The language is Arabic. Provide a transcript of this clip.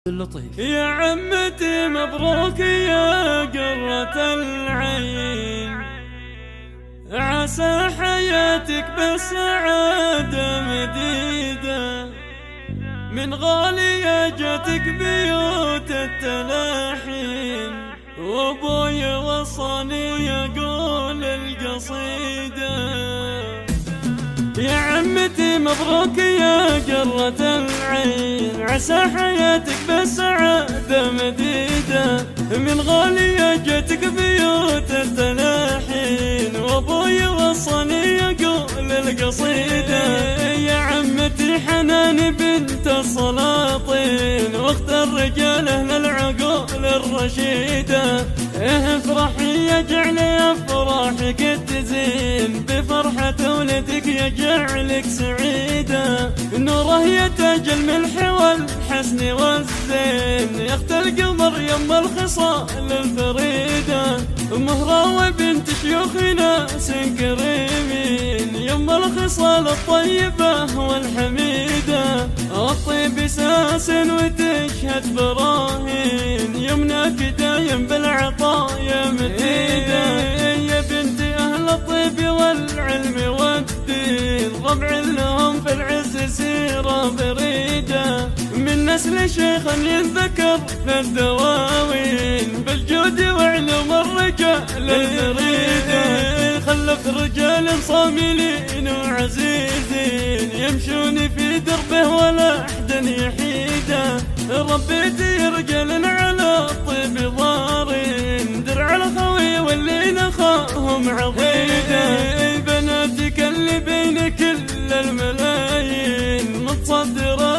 اللطيف. يا عمتي مبروك يا قرة العين، عسى حياتك بالسعادة مديدة، من غالية جاتك بيوت التلاحين، وابوي وصاني يقول القصيدة. يا عمتي مبروك يا قرة العين، عسى حياتك بالسعادة مديدة، من غالية جاتك بيوت التلاحين، وابوي وصاني يقول القصيدة. يا عمتي حنان بنت السلاطين، واخت الرجال اهل العقول الرشيدة، افرحي يجعل افراحك تزين، بفرحة ولدك يجعلك سعيدة، نوره يتاج الملح والحسن والزين، يا اخت القمر يم الخصال الفريدة، مهرة وبنت شيوخ ناس كريمين، يم الخصال الطيبة والحميدة، الطيب ساس وتشهد براهين، يمناك دايم بالعطايا مديدة. يا بنت اهل الطيب والعلم والدين، ربع لهم في العز سيرة بريدة، من نسل شيخ ينذكر في الدواوين، بالجود وعلوم الرجال الفريدة، خلف رجال صاملين وعزيزين، يمشون في دربه ولا احد يحيده، ربيتي رجال على الطيب ضارين، درع الخوي واللي نخاهم عضيده، بناتك اللي بين كل الملايين، متصدره